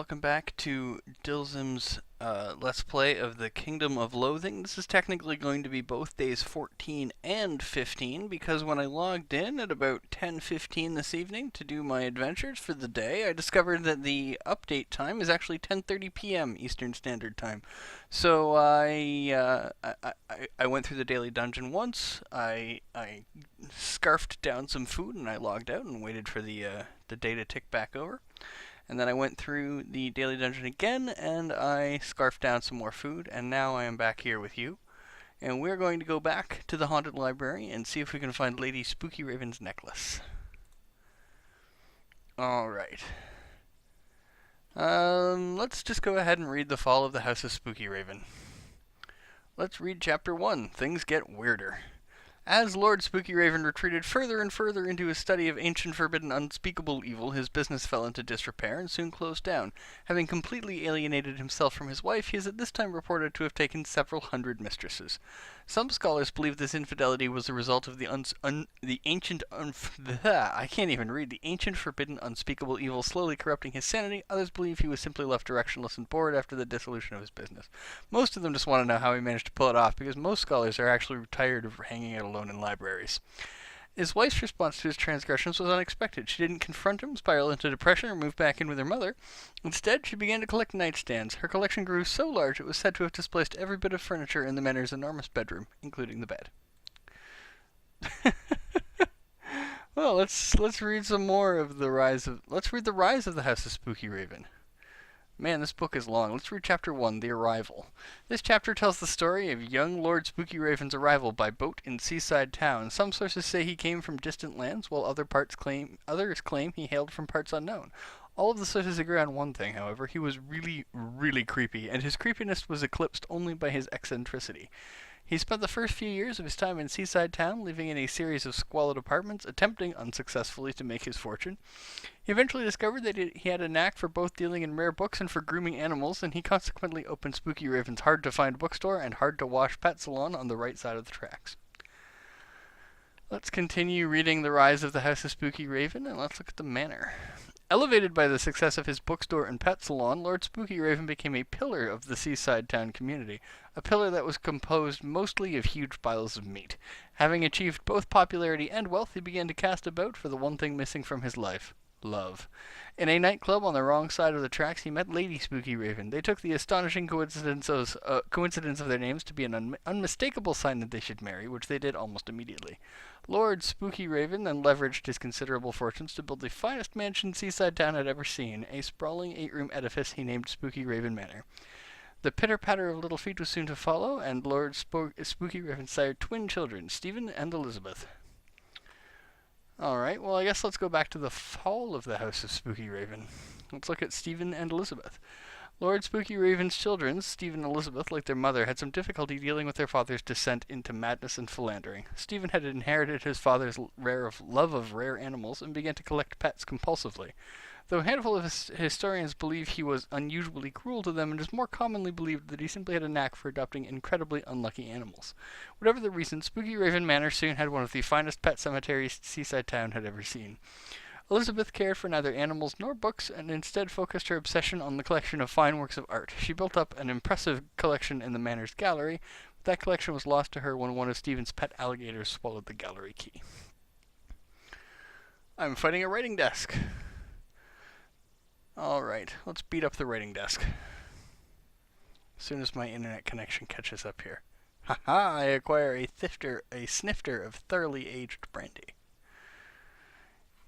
welcome back to Dilzim's Let's Play of the Kingdom of Loathing. This is technically going to be both days 14 and 15, because when I logged in at about 10:15 this evening to do my adventures for the day, I discovered that the update time is actually 10:30 p.m. Eastern Standard Time. So I went through the daily dungeon once, I scarfed down some food, and I logged out and waited for the day to tick back over. And then I went through the daily dungeon again, and I scarfed down some more food, and now I am back here with you. And we're going to go back to the haunted library and see if we can find Lady Spookyraven's necklace. Alright. Let's just go ahead and read The Fall of the House of Spookyraven. Let's read Chapter 1, Things Get Weirder. As Lord Spookyraven retreated further and further into his study of ancient, forbidden, unspeakable evil, his business fell into disrepair and soon closed down. Having completely alienated himself from his wife, he is at this time reported to have taken several hundred mistresses. Some scholars believe this infidelity was the result of the ancient, forbidden, unspeakable evil slowly corrupting his sanity. Others believe he was simply left directionless and bored after the dissolution of his business. Most of them just want to know how he managed to pull it off, because most scholars are actually tired of hanging out alone in libraries. His wife's response to his transgressions was unexpected. She didn't confront him, spiral into depression, or move back in with her mother. Instead, she began to collect nightstands. Her collection grew so large it was said to have displaced every bit of furniture in the manor's enormous bedroom, including the bed. Well, let's read some more of the rise of the House of Spookyraven. Man, this book is long. Let's read Chapter 1, The Arrival. This chapter tells the story of young Lord Spookyraven's arrival by boat in seaside town. Some sources say he came from distant lands, while others claim he hailed from parts unknown. All of the sources agree on one thing, however. He was really, really creepy, and his creepiness was eclipsed only by his eccentricity. He spent the first few years of his time in seaside town, living in a series of squalid apartments, attempting unsuccessfully to make his fortune. He eventually discovered that he had a knack for both dealing in rare books and for grooming animals, and he consequently opened Spookyraven's hard-to-find bookstore and hard-to-wash pet salon on the right side of the tracks. Let's continue reading The Rise of the House of Spookyraven, and let's look at the manor. Elevated by the success of his bookstore and pet salon, Lord Spookyraven became a pillar of the seaside town community, a pillar that was composed mostly of huge piles of meat. Having achieved both popularity and wealth, he began to cast about for the one thing missing from his life: love. In a nightclub on the wrong side of the tracks, he met Lady Spookyraven. They took the astonishing coincidence of their names to be an unmistakable sign that they should marry, which they did almost immediately. Lord Spookyraven then leveraged his considerable fortunes to build the finest mansion seaside town had ever seen, a sprawling 8-room edifice he named Spookyraven Manor. The pitter-patter of little feet was soon to follow, and Lord Spookyraven sired twin children, Stephen and Elizabeth. Alright, well, I guess let's go back to the fall of the House of Spookyraven. Let's look at Stephen and Elizabeth. Lord Spookyraven's children, Stephen and Elizabeth, like their mother, had some difficulty dealing with their father's descent into madness and philandering. Stephen had inherited his father's love of rare animals and began to collect pets compulsively. Though a handful of historians believe he was unusually cruel to them, it is more commonly believed that he simply had a knack for adopting incredibly unlucky animals. Whatever the reason, Spookyraven Manor soon had one of the finest pet cemeteries seaside town had ever seen. Elizabeth cared for neither animals nor books, and instead focused her obsession on the collection of fine works of art. She built up an impressive collection in the manor's gallery, but that collection was lost to her when one of Stephen's pet alligators swallowed the gallery key. I'm fighting a writing desk. Alright, let's beat up the writing desk. As soon as my internet connection catches up here. Haha, I acquire a snifter of thoroughly aged brandy.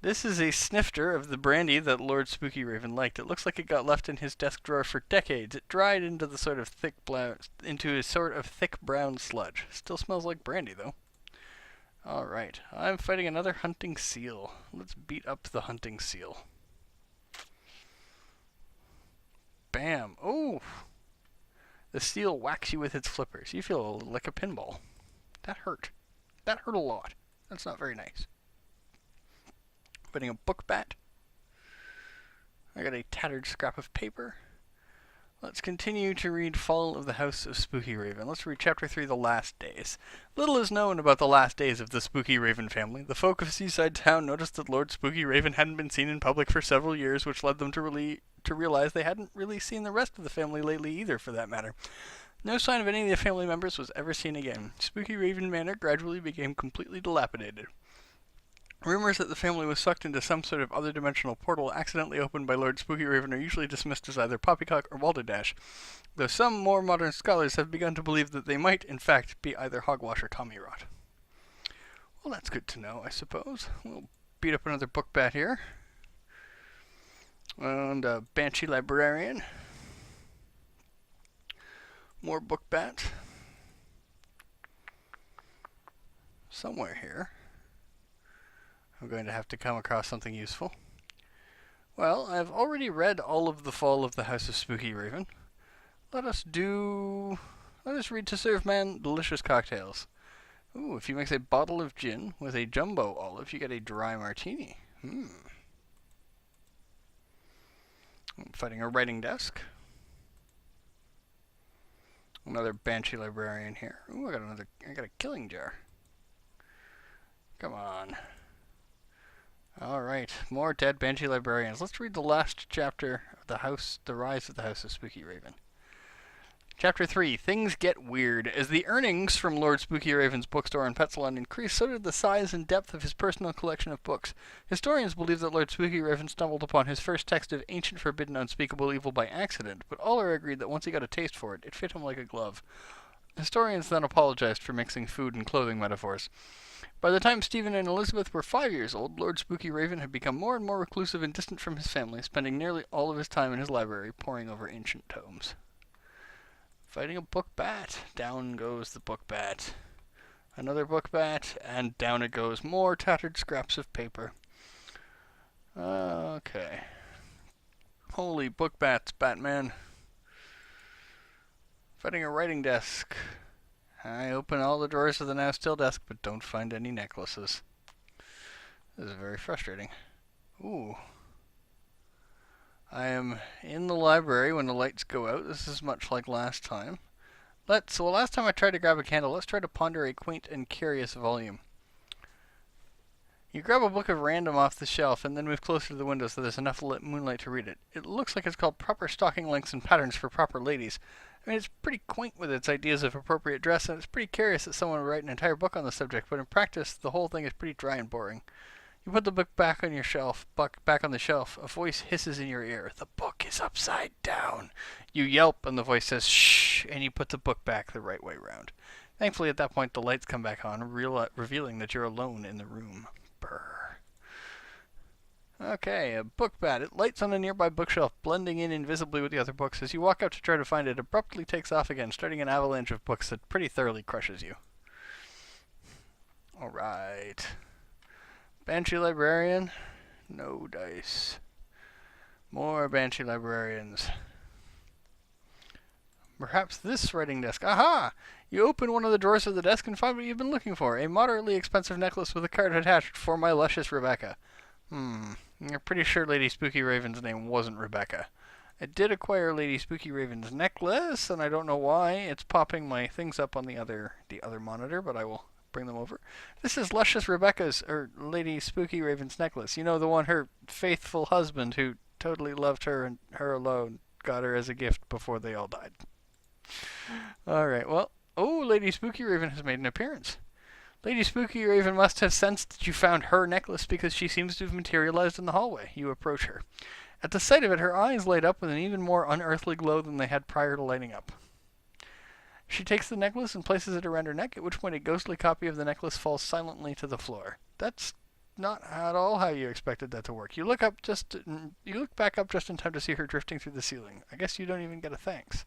This is a snifter of the brandy that Lord Spookyraven liked. It looks like it got left in his desk drawer for decades. It dried into a sort of thick brown sludge. Still smells like brandy, though. Alright, I'm fighting another hunting seal. Let's beat up the hunting seal. Bam! Oh! The seal whacks you with its flippers. You feel like a pinball. That hurt. That hurt a lot. That's not very nice. Putting a book bat. I got a tattered scrap of paper. Let's continue to read Fall of the House of Spookyraven. Let's read Chapter 3, The Last Days. Little is known about the last days of the Spookyraven family. The folk of Seaside Town noticed that Lord Spookyraven hadn't been seen in public for several years, which led them to realize they hadn't really seen the rest of the family lately either, for that matter. No sign of any of the family members was ever seen again. Spookyraven Manor gradually became completely dilapidated. Rumors that the family was sucked into some sort of other dimensional portal accidentally opened by Lord Spookyraven are usually dismissed as either poppycock or balderdash, though some more modern scholars have begun to believe that they might, in fact, be either hogwash or tommyrot. Well, that's good to know, I suppose. We'll beat up another book bat here. And a Banshee Librarian. More book bat. Somewhere here I'm going to have to come across something useful. Well, I've already read all of The Fall of the House of Spookyraven. Let us read To Serve Man Delicious Cocktails. Ooh, if you mix a bottle of gin with a jumbo olive, you get a dry martini. I'm fighting a writing desk. Another Banshee Librarian here. Ooh, I got a killing jar. Come on. Alright, more dead Banshee Librarians. Let's read the last chapter of The Rise of the House of Spookyraven. Chapter 3, Things Get Weird. As the earnings from Lord Spookyraven's bookstore in Petsalon increased, so did the size and depth of his personal collection of books. Historians believe that Lord Spookyraven stumbled upon his first text of ancient forbidden unspeakable evil by accident, but all are agreed that once he got a taste for it, it fit him like a glove. Historians then apologized for mixing food and clothing metaphors. By the time Stephen and Elizabeth were 5 years old, Lord Spookyraven had become more and more reclusive and distant from his family, spending nearly all of his time in his library poring over ancient tomes. Fighting a book bat. Down goes the book bat. Another book bat, and down it goes. More tattered scraps of paper. Okay. Holy book bats, Batman. Fighting a writing desk. I open all the drawers of the now still desk, but don't find any necklaces. This is very frustrating. Ooh. I am in the library when the lights go out. This is much like last time. Last time I tried to grab a candle, let's try to ponder a quaint and curious volume. You grab a book at random off the shelf and then move closer to the window so there's enough moonlight to read it. It looks like it's called Proper Stocking Lengths and Patterns for Proper Ladies. I mean, it's pretty quaint with its ideas of appropriate dress, and it's pretty curious that someone would write an entire book on the subject, but in practice, the whole thing is pretty dry and boring. You put the book back on your shelf, back on the shelf. A voice hisses in your ear. The book is upside down. You yelp, and the voice says, shh, and you put the book back the right way round. Thankfully, at that point, the lights come back on, revealing that you're alone in the room. Brr. Okay, a book bat. It lights on a nearby bookshelf, blending in invisibly with the other books. As you walk out to try to find it, abruptly takes off again, starting an avalanche of books that pretty thoroughly crushes you. Alright. Banshee Librarian. No dice. More Banshee Librarians. Perhaps this writing desk. Aha! You open one of the drawers of the desk and find what you've been looking for. A moderately expensive necklace with a card attached for my luscious Rebecca. You're pretty sure Lady Spookyraven's name wasn't Rebecca. I did acquire Lady Spookyraven's necklace, and I don't know why it's popping my things up on the other monitor, but I will bring them over. This is Luscious Rebecca's, or Lady Spookyraven's necklace. You know, the one her faithful husband, who totally loved her and her alone, got her as a gift before they all died. Alright, well, Lady Spookyraven has made an appearance. Lady Spookyraven must have sensed that you found her necklace because she seems to have materialized in the hallway. You approach her. At the sight of it, her eyes light up with an even more unearthly glow than they had prior to lighting up. She takes the necklace and places it around her neck, at which point a ghostly copy of the necklace falls silently to the floor. That's not at all how you expected that to work. You look back up just in time to see her drifting through the ceiling. I guess you don't even get a thanks.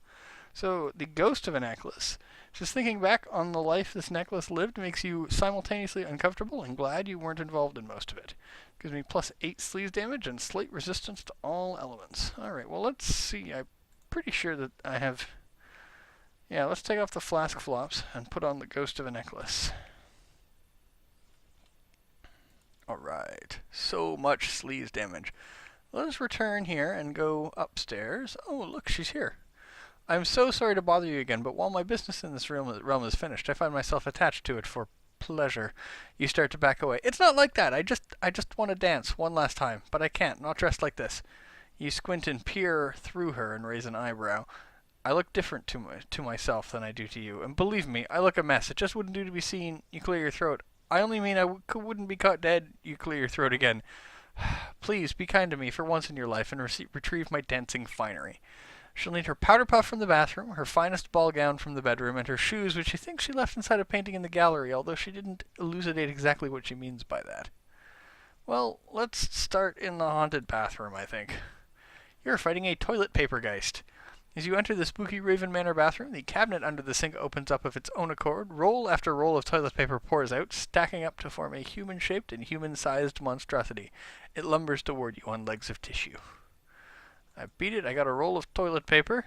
So, the ghost of a necklace. Just thinking back on the life this necklace lived makes you simultaneously uncomfortable and glad you weren't involved in most of it. Gives me plus 8 sleaze damage and slight resistance to all elements. Alright, well let's see. I'm pretty sure that I have... Yeah, let's take off the flask flops and put on the ghost of a necklace. Alright, so much sleaze damage. Let us return here and go upstairs. Oh, look, she's here. I'm so sorry to bother you again, but while my business in this realm is finished, I find myself attached to it for pleasure. You start to back away. It's not like that. I just want to dance one last time, but I can't. Not dressed like this. You squint and peer through her and raise an eyebrow. I look different to myself than I do to you, and believe me, I look a mess. It just wouldn't do to be seen. You clear your throat. I only mean wouldn't be caught dead. You clear your throat again. Please be kind to me for once in your life and retrieve my dancing finery. She'll need her powder puff from the bathroom, her finest ball gown from the bedroom, and her shoes, which she thinks she left inside a painting in the gallery, although she didn't elucidate exactly what she means by that. Well, let's start in the haunted bathroom, I think. You're fighting a toilet paper geist. As you enter the Spookyraven Manor bathroom, the cabinet under the sink opens up of its own accord. Roll after roll of toilet paper pours out, stacking up to form a human-shaped and human-sized monstrosity. It lumbers toward you on legs of tissue. I beat it. I got a roll of toilet paper.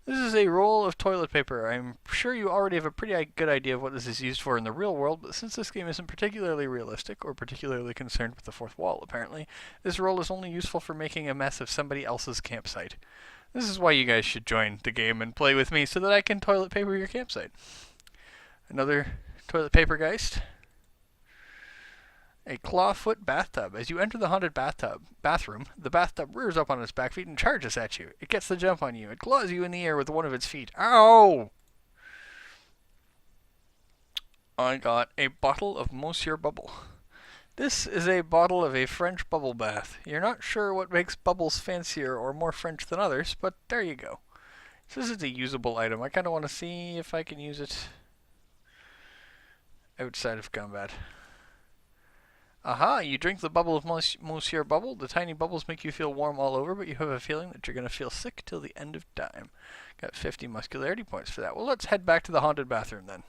This is a roll of toilet paper. I'm sure you already have a pretty good idea of what this is used for in the real world, but since this game isn't particularly realistic or particularly concerned with the fourth wall, apparently, this roll is only useful for making a mess of somebody else's campsite. This is why you guys should join the game and play with me so that I can toilet paper your campsite. Another toilet paper geist. A clawfoot bathtub. As you enter the haunted bathroom, the bathtub rears up on its back feet and charges at you. It gets the jump on you. It claws you in the air with one of its feet. Ow! I got a bottle of Monsieur Bubble. This is a bottle of a French bubble bath. You're not sure what makes bubbles fancier or more French than others, but there you go. So this is a usable item. I kind of want to see if I can use it outside of combat. Aha, you drink the bubble of Monsieur Bubble. The tiny bubbles make you feel warm all over, but you have a feeling that you're going to feel sick till the end of time. Got 50 muscularity points for that. Well, let's head back to the haunted bathroom then.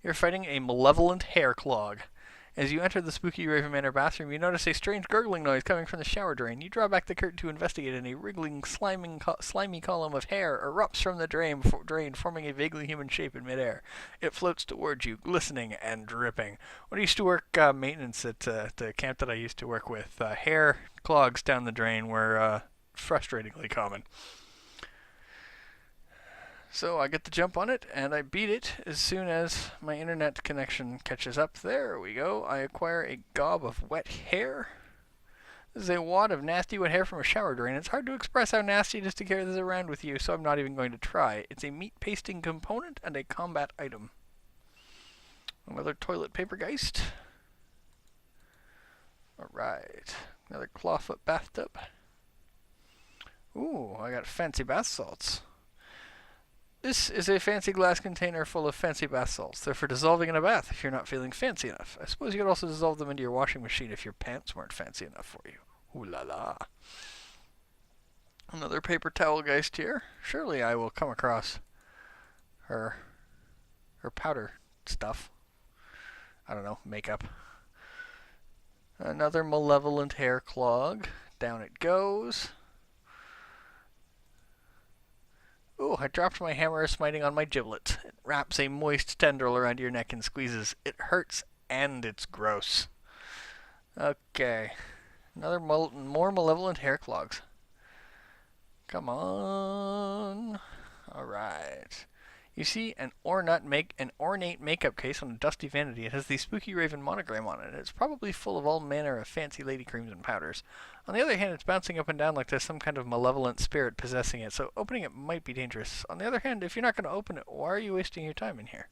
You're fighting a malevolent hair clog. As you enter the Spookyraven Manor bathroom, you notice a strange gurgling noise coming from the shower drain. You draw back the curtain to investigate, and a wriggling, slimy column of hair erupts from the drain, forming a vaguely human shape in midair. It floats towards you, glistening and dripping. When I used to work maintenance at the camp that I used to work with, hair clogs down the drain were frustratingly common. So I get the jump on it, and I beat it as soon as my internet connection catches up. There we go. I acquire a gob of wet hair. This is a wad of nasty wet hair from a shower drain. It's hard to express how nasty it is to carry this around with you, so I'm not even going to try. It's a meat pasting component and a combat item. Another toilet paper geist. Alright. Another clawfoot bathtub. Ooh, I got fancy bath salts. This is a fancy glass container full of fancy bath salts. They're for dissolving in a bath if you're not feeling fancy enough. I suppose you could also dissolve them into your washing machine if your pants weren't fancy enough for you. Ooh la la. Another paper towel geist here. Surely I will come across her powder stuff. I don't know, makeup. Another malevolent hair clog. Down it goes. Ooh, I dropped my hammer smiting on my giblet. It wraps a moist tendril around your neck and squeezes. It hurts and it's gross. Okay. Another more malevolent hair clogs. Come on. Alright. You see an ornate makeup case on a dusty vanity. It has the Spookyraven monogram on it. It's probably full of all manner of fancy lady creams and powders. On the other hand, it's bouncing up and down like there's some kind of malevolent spirit possessing it, so opening it might be dangerous. On the other hand, if you're not going to open it, why are you wasting your time in here?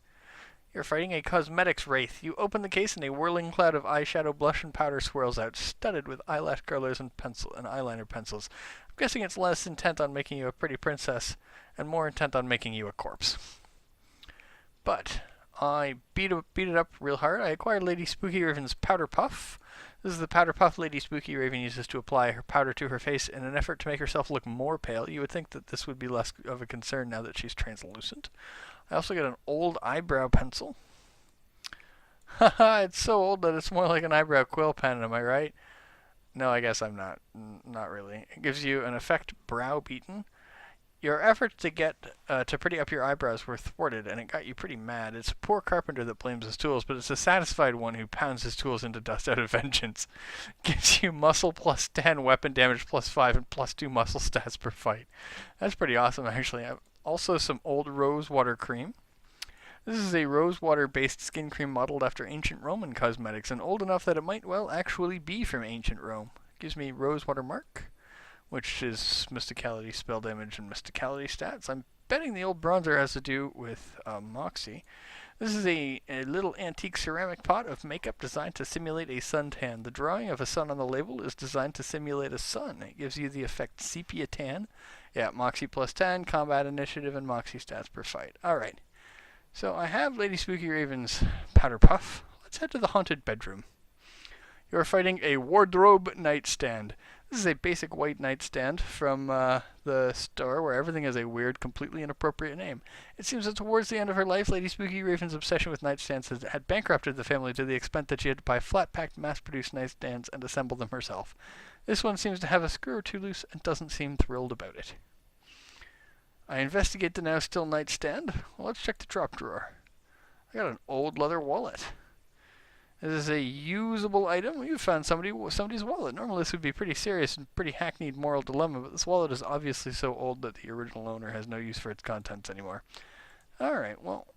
You're fighting a cosmetics wraith. You open the case and a whirling cloud of eyeshadow, blush, and powder swirls out, studded with eyelash curlers and eyeliner pencils. I'm guessing it's less intent on making you a pretty princess and more intent on making you a corpse. But I beat it up real hard. I acquired Lady Spookyraven's powder puff. This is the powder puff Lady Spookyraven uses to apply her powder to her face in an effort to make herself look more pale. You would think that this would be less of a concern now that she's translucent. I also got an old eyebrow pencil. Haha, it's so old that it's more like an eyebrow quill pen, am I right? No, I guess I'm not. Not really. It gives you an effect browbeaten. Your efforts to get to pretty up your eyebrows were thwarted, and it got you pretty mad. It's a poor carpenter that blames his tools, but it's a satisfied one who pounds his tools into dust out of vengeance. Gives you muscle plus 10, weapon damage plus 5, and plus 2 muscle stats per fight. That's pretty awesome, actually. Also, some old rosewater cream. This is a rosewater-based skin cream modeled after ancient Roman cosmetics, and old enough that it might well actually be from ancient Rome. Gives me rosewater mark, which is mysticality, spell damage, and mysticality stats. I'm betting the old bronzer has to do with Moxie. This is a little antique ceramic pot of makeup designed to simulate a suntan. The drawing of a sun on the label is designed to simulate a sun. It gives you the effect sepia tan. Yeah, Moxie plus 10, combat initiative, and Moxie stats per fight. Alright, so I have Lady Spookyraven's powder puff. Let's head to the haunted bedroom. You're fighting a wardrobe nightstand. This is a basic white nightstand from the store where everything has a weird, completely inappropriate name. It seems that towards the end of her life, Lady Spookyraven's obsession with nightstands had bankrupted the family to the extent that she had to buy flat-packed, mass-produced nightstands and assemble them herself. This one seems to have a screw or two loose and doesn't seem thrilled about it. I investigate the now still nightstand. Well, let's check the drop drawer. I got an old leather wallet. This is a usable item. You found somebody's wallet. Normally this would be pretty serious and pretty hackneyed moral dilemma, but this wallet is obviously so old that the original owner has no use for its contents anymore. Alright, well,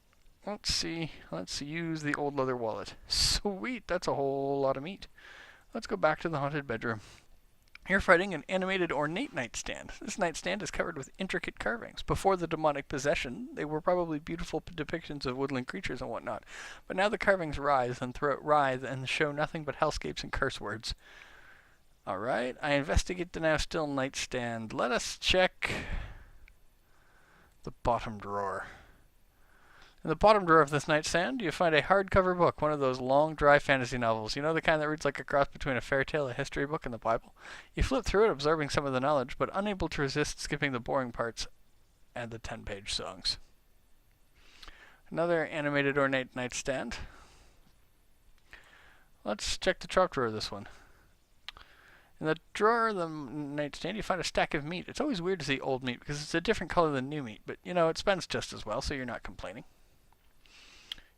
let's see. Let's use the old leather wallet. Sweet, that's a whole lot of meat. Let's go back to the haunted bedroom. You're fighting an animated ornate nightstand. This nightstand is covered with intricate carvings. Before the demonic possession, they were probably beautiful depictions of woodland creatures and whatnot. But now the carvings writhe and show nothing but hellscapes and curse words. Alright, I investigate the now still nightstand. Let us check the bottom drawer. In the bottom drawer of this nightstand, you find a hardcover book, one of those long, dry fantasy novels. You know, the kind that reads like a cross between a fairy tale, a history book, and the Bible? You flip through it, absorbing some of the knowledge, but unable to resist skipping the boring parts and the 10-page songs. Another animated ornate nightstand. Let's check the top drawer of this one. In the drawer of the nightstand, you find a stack of meat. It's always weird to see old meat because it's a different color than new meat, but, you know, it spends just as well, so you're not complaining.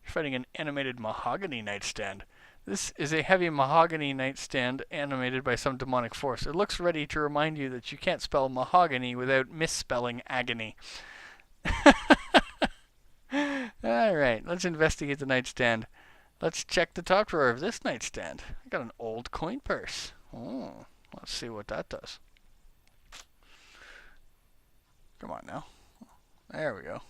You're fighting an animated mahogany nightstand. This is a heavy mahogany nightstand animated by some demonic force. It looks ready to remind you that you can't spell mahogany without misspelling agony. Alright, let's investigate the nightstand. Let's check the top drawer of this nightstand. I got an old coin purse. Oh, let's see what that does. Come on now. There we go.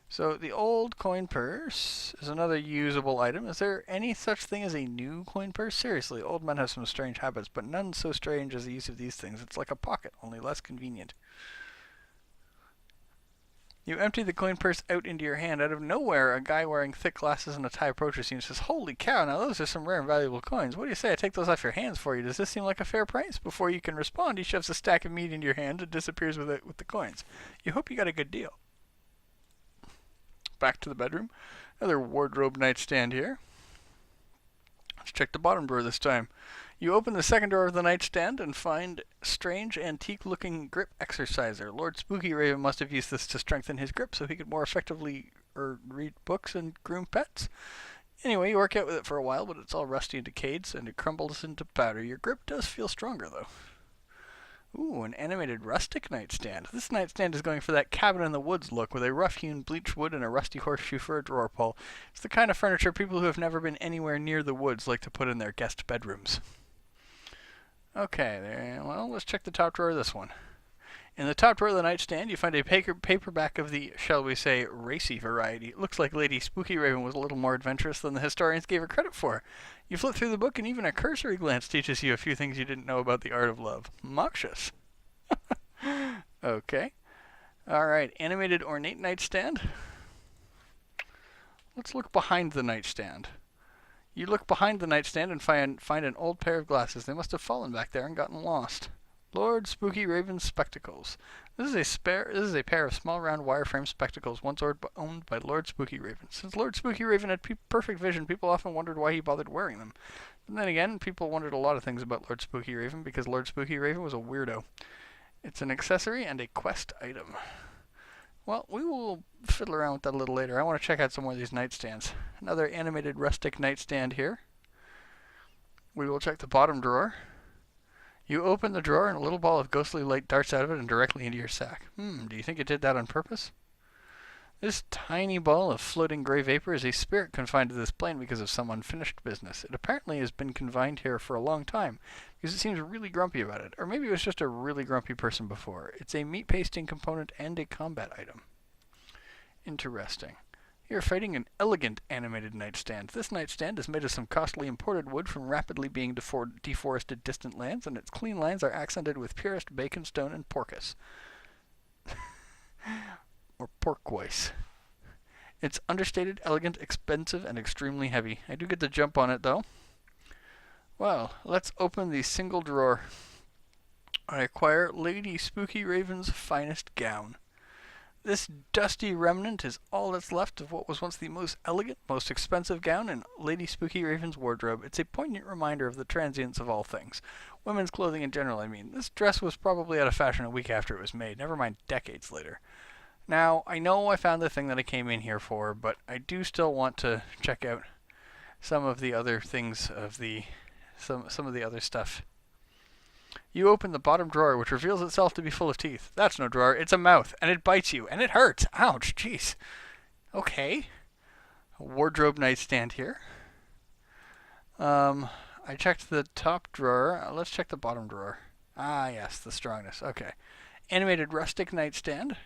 So the old coin purse is another usable item. Is there any such thing as a new coin purse? Seriously, old men have some strange habits, but none so strange as the use of these things. It's like a pocket, only less convenient. You empty the coin purse out into your hand. Out of nowhere, a guy wearing thick glasses and a tie approaches you and says, "Holy cow, now those are some rare and valuable coins. What do you say I take those off your hands for you? Does this seem like a fair price?" Before you can respond, he shoves a stack of meat into your hand and disappears with the coins. You hope you got a good deal. Back to the bedroom. Another wardrobe nightstand here. Let's check the bottom drawer this time. You open the second drawer of the nightstand and find strange, antique-looking grip exerciser. Lord Spookyraven must have used this to strengthen his grip so he could more effectively read books and groom pets. Anyway, you work out with it for a while, but it's all rusty and decayed, and it crumbles into powder. Your grip does feel stronger, though. Ooh, an animated rustic nightstand. This nightstand is going for that cabin in the woods look with a rough-hewn bleached wood and a rusty horseshoe for a drawer pull. It's the kind of furniture people who have never been anywhere near the woods like to put in their guest bedrooms. Okay, well, let's check the top drawer of this one. In the top drawer of the nightstand, you find a paperback of the, shall we say, racy variety. It looks like Lady Spookyraven was a little more adventurous than the historians gave her credit for. You flip through the book, and even a cursory glance teaches you a few things you didn't know about the art of love. Moxious. Okay. Alright, animated ornate nightstand. Let's look behind the nightstand. You look behind the nightstand and find an old pair of glasses. They must have fallen back there and gotten lost. Lord Spookyraven's spectacles. This is a pair of small round wireframe spectacles once owned by Lord Spookyraven. Since Lord Spookyraven had perfect vision, people often wondered why he bothered wearing them. But then again, people wondered a lot of things about Lord Spookyraven because Lord Spookyraven was a weirdo. It's an accessory and a quest item. Well, we will fiddle around with that a little later. I want to check out some more of these nightstands. Another animated rustic nightstand here. We will check the bottom drawer. You open the drawer and a little ball of ghostly light darts out of it and directly into your sack. Do you think it did that on purpose? This tiny ball of floating gray vapor is a spirit confined to this plane because of some unfinished business. It apparently has been confined here for a long time because it seems really grumpy about it. Or maybe it was just a really grumpy person before. It's a meat pasting component and a combat item. Interesting. You're fighting an elegant animated nightstand. This nightstand is made of some costly imported wood from rapidly being deforested distant lands, and its clean lines are accented with purest bacon stone and porpoise. Or porkwice. It's understated, elegant, expensive, and extremely heavy. I do get the jump on it, though. Well, let's open the single drawer. I acquire Lady Spookyraven's finest gown. This dusty remnant is all that's left of what was once the most elegant, most expensive gown in Lady Spookyraven's wardrobe. It's a poignant reminder of the transience of all things. Women's clothing in general, I mean. This dress was probably out of fashion a week after it was made, never mind decades later. Now, I know I found the thing that I came in here for, but I do still want to check out some of the other things of some of the other stuff. You open the bottom drawer, which reveals itself to be full of teeth. That's no drawer, it's a mouth, and it bites you, and it hurts. Ouch, jeez. Okay. A wardrobe nightstand here. I checked the top drawer. Let's check the bottom drawer. Ah, yes, the strongness. Okay. Animated rustic nightstand.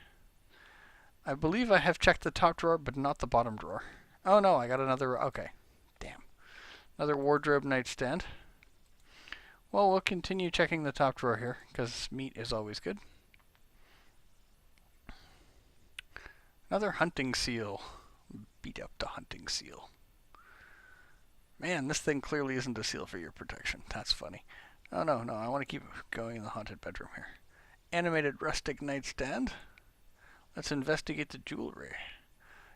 I believe I have checked the top drawer, but not the bottom drawer. Oh no, I got another. Okay. Damn. Another wardrobe nightstand. Well, we'll continue checking the top drawer here, because meat is always good. Another hunting seal. Beat up the hunting seal. Man, this thing clearly isn't a seal for your protection. That's funny. Oh no, I want to keep going in the haunted bedroom here. Animated rustic nightstand. Let's investigate the jewelry.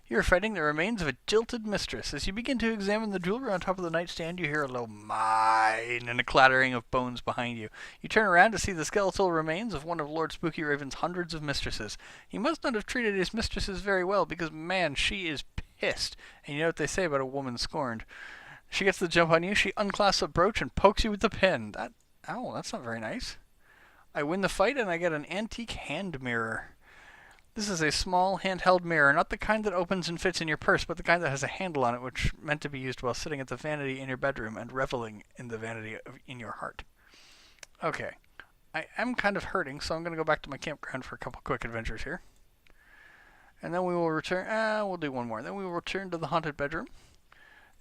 You are fighting the remains of a jilted mistress. As you begin to examine the jewelry on top of the nightstand, you hear a low mine and a clattering of bones behind you. You turn around to see the skeletal remains of one of Lord Spookyraven's hundreds of mistresses. He must not have treated his mistresses very well, because, man, she is pissed. And you know what they say about a woman scorned. She gets the jump on you, she unclasps a brooch and pokes you with the pin. Ow, that's not very nice. I win the fight and I get an antique hand mirror. This is a small handheld mirror, not the kind that opens and fits in your purse, but the kind that has a handle on it, which is meant to be used while sitting at the vanity in your bedroom and reveling in the vanity in your heart. Okay, I am kind of hurting, so I'm going to go back to my campground for a couple quick adventures here. And then we will return, we'll do one more. Then we will return to the haunted bedroom.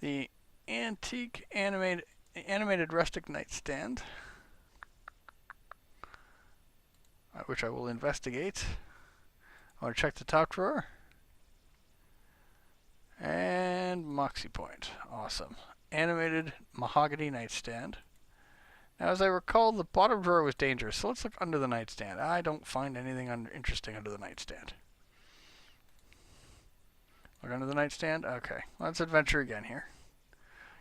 The antique animated rustic nightstand, which I will investigate. I want to check the top drawer. And Moxie Point. Awesome. Animated mahogany nightstand. Now, as I recall, the bottom drawer was dangerous, so let's look under the nightstand. I don't find anything interesting under the nightstand. Look under the nightstand? Okay. Let's adventure again here.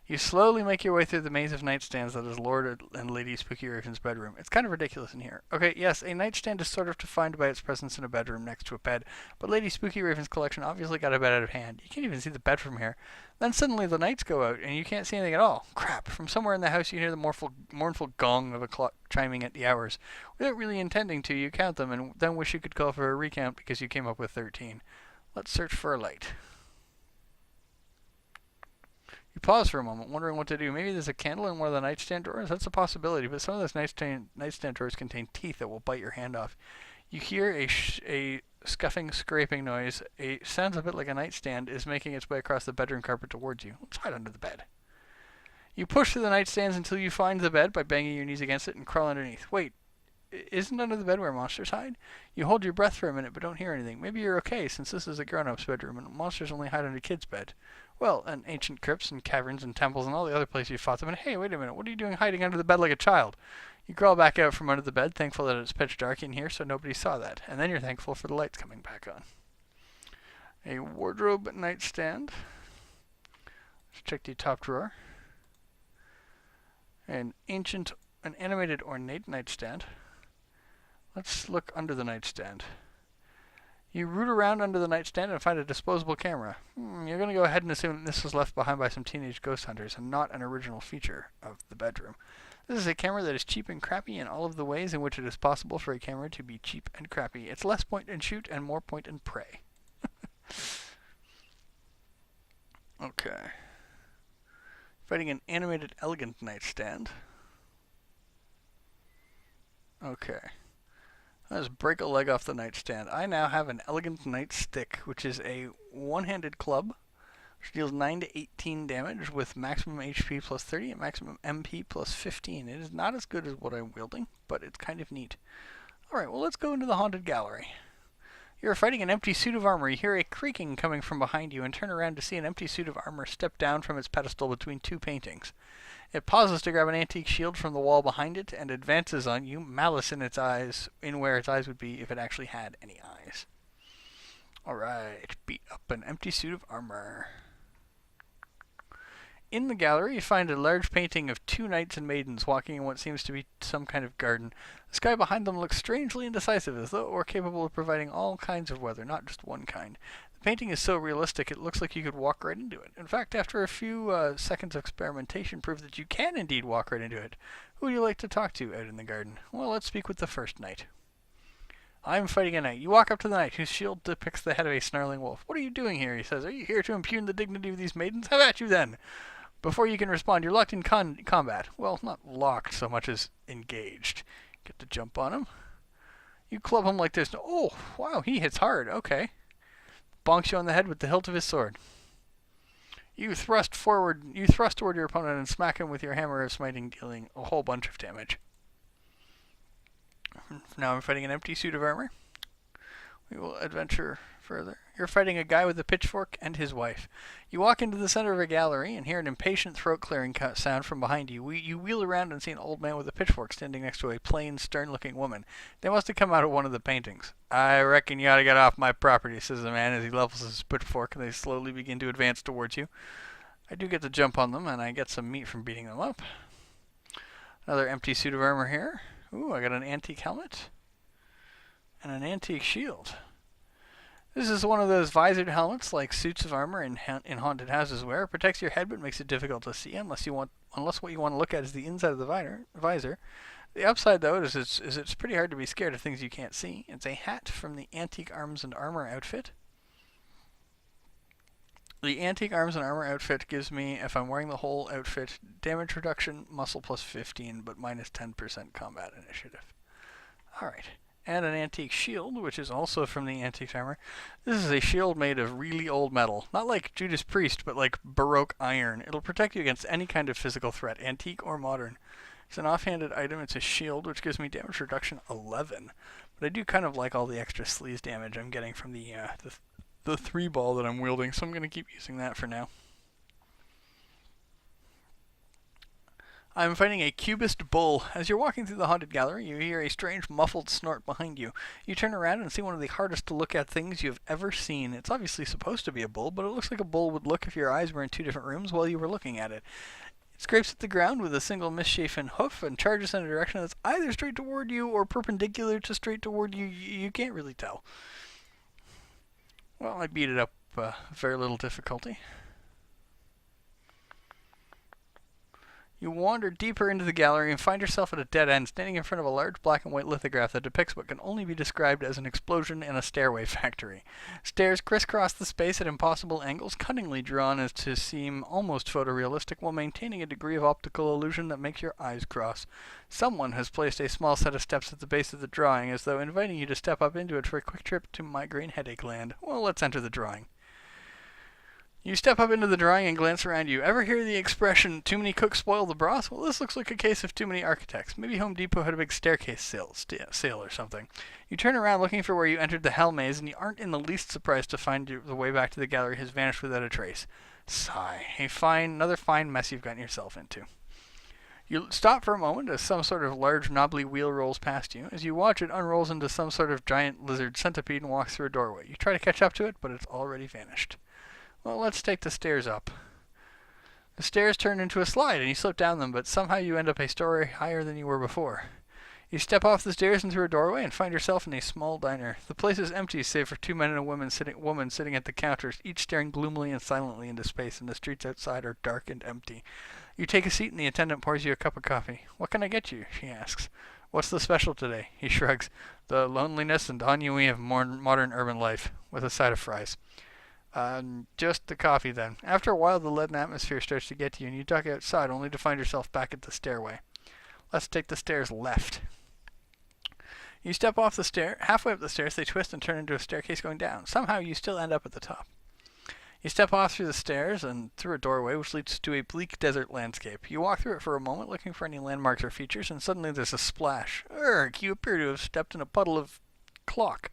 You slowly make your way through the maze of nightstands that is Lord and Lady Spookyraven's bedroom. It's kind of ridiculous in here. Okay, yes, a nightstand is sort of defined by its presence in a bedroom next to a bed, but Lady Spookyraven's collection obviously got a bit out of hand. You can't even see the bed from here. Then suddenly the lights go out, and you can't see anything at all. Crap. From somewhere in the house you hear the mournful gong of a clock chiming at the hours. Without really intending to, you count them, and then wish you could call for a recount because you came up with 13. Let's search for a light. You pause for a moment, wondering what to do. Maybe there's a candle in one of the nightstand drawers? That's a possibility, but some of those nightstand drawers contain teeth that will bite your hand off. You hear a scuffing, scraping noise. Sounds a bit like a nightstand is making its way across the bedroom carpet towards you. Let's hide under the bed. You push through the nightstands until you find the bed by banging your knees against it and crawl underneath. Wait, isn't under the bed where monsters hide? You hold your breath for a minute but don't hear anything. Maybe you're okay, since this is a grown-up's bedroom and monsters only hide under kids' bed. Well, and ancient crypts and caverns and temples and all the other places you fought them. And hey, wait a minute, what are you doing hiding under the bed like a child? You crawl back out from under the bed, thankful that it's pitch dark in here so nobody saw that. And then you're thankful for the lights coming back on. A wardrobe nightstand. Let's check the top drawer. An animated ornate nightstand. Let's look under the nightstand. You root around under the nightstand and find a disposable camera. You're going to go ahead and assume this was left behind by some teenage ghost hunters and not an original feature of the bedroom. This is a camera that is cheap and crappy in all of the ways in which it is possible for a camera to be cheap and crappy. It's less point and shoot and more point and pray. Okay. Fighting an animated elegant nightstand. Okay. Let's break a leg off the nightstand. I now have an elegant nightstick, which is a one-handed club, which deals 9 to 18 damage with maximum HP plus 30 and maximum MP plus 15. It is not as good as what I'm wielding, but it's kind of neat. Alright, well let's go into the haunted gallery. You're fighting an empty suit of armor. You hear a creaking coming from behind you and turn around to see an empty suit of armor step down from its pedestal between two paintings. It pauses to grab an antique shield from the wall behind it and advances on you, malice in its eyes, in where its eyes would be if it actually had any eyes. Alright, beat up an empty suit of armor. In the gallery, you find a large painting of two knights and maidens walking in what seems to be some kind of garden. The sky behind them looks strangely indecisive, as though it were capable of providing all kinds of weather, not just one kind. The painting is so realistic, it looks like you could walk right into it. In fact, after a few seconds of experimentation proves that you can indeed walk right into it. Who would you like to talk to out in the garden? Well, let's speak with the first knight. I'm fighting a knight. You walk up to the knight, whose shield depicts the head of a snarling wolf. What are you doing here? He says. Are you here to impugn the dignity of these maidens? Have at you then! Before you can respond, you're locked in combat. Well, not locked so much as engaged. Get to jump on him. You club him like this. Oh, wow, he hits hard. Okay. Bonks you on the head with the hilt of his sword. You thrust toward your opponent and smack him with your hammer of smiting, dealing a whole bunch of damage. Now I'm fighting an empty suit of armor. We will adventure further. You're fighting a guy with a pitchfork and his wife. You walk into the center of a gallery and hear an impatient throat-clearing sound from behind you. You wheel around and see an old man with a pitchfork standing next to a plain, stern-looking woman. They must have come out of one of the paintings. I reckon you ought to get off my property, says the man as he levels his pitchfork and they slowly begin to advance towards you. I do get to jump on them and I get some meat from beating them up. Another empty suit of armor here. Ooh, I got an antique helmet and an antique shield. This is one of those visored helmets like suits of armor in haunted houses wear. It protects your head but makes it difficult to see unless what you want to look at is the inside of the visor. The upside, though, is it's pretty hard to be scared of things you can't see. It's a hat from the Antique Arms and Armor outfit. The Antique Arms and Armor outfit gives me, if I'm wearing the whole outfit, damage reduction, muscle plus 15, but minus 10% combat initiative. Alright. And an antique shield, which is also from the Antique Armor. This is a shield made of really old metal. Not like Judas Priest, but like Baroque iron. It'll protect you against any kind of physical threat, antique or modern. It's an offhanded item. It's a shield, which gives me damage reduction 11. But I do kind of like all the extra sleaze damage I'm getting from the 3-ball that I'm wielding, so I'm going to keep using that for now. I'm fighting a cubist bull. As you're walking through the haunted gallery, you hear a strange muffled snort behind you. You turn around and see one of the hardest to look at things you've ever seen. It's obviously supposed to be a bull, but it looks like a bull would look if your eyes were in two different rooms while you were looking at it. It scrapes at the ground with a single misshapen hoof and charges in a direction that's either straight toward you or perpendicular to straight toward you. You can't really tell. Well, I beat it up very little difficulty. You wander deeper into the gallery and find yourself at a dead end, standing in front of a large black and white lithograph that depicts what can only be described as an explosion in a stairway factory. Stairs crisscross the space at impossible angles, cunningly drawn as to seem almost photorealistic, while maintaining a degree of optical illusion that makes your eyes cross. Someone has placed a small set of steps at the base of the drawing, as though inviting you to step up into it for a quick trip to migraine headache land. Well, let's enter the drawing. You step up into the drawing and glance around you. Ever hear the expression, too many cooks spoil the broth? Well, this looks like a case of too many architects. Maybe Home Depot had a big staircase sale or something. You turn around looking for where you entered the hell maze, and you aren't in the least surprised to find the way back to the gallery has vanished without a trace. Sigh. Another fine mess you've gotten yourself into. You stop for a moment as some sort of large knobbly wheel rolls past you. As you watch, it unrolls into some sort of giant lizard centipede and walks through a doorway. You try to catch up to it, but it's already vanished. Well, let's take the stairs up. The stairs turn into a slide and you slip down them, but somehow you end up a story higher than you were before. You step off the stairs and through a doorway and find yourself in a small diner. The place is empty save for two men and a woman sitting at the counters, each staring gloomily and silently into space, and the streets outside are dark and empty. You take a seat and the attendant pours you a cup of coffee. "What can I get you?" she asks. "What's the special today?" He shrugs. "The loneliness and ennui of modern urban life, with a side of fries." Just the coffee then. After a while, the leaden atmosphere starts to get to you, and you duck outside only to find yourself back at the stairway. Let's take the stairs left. You step off the stair. Halfway up the stairs, they twist and turn into a staircase going down. Somehow, you still end up at the top. You step off through the stairs and through a doorway which leads to a bleak desert landscape. You walk through it for a moment looking for any landmarks or features, and suddenly there's a splash. Urgh! You appear to have stepped in a puddle of clock.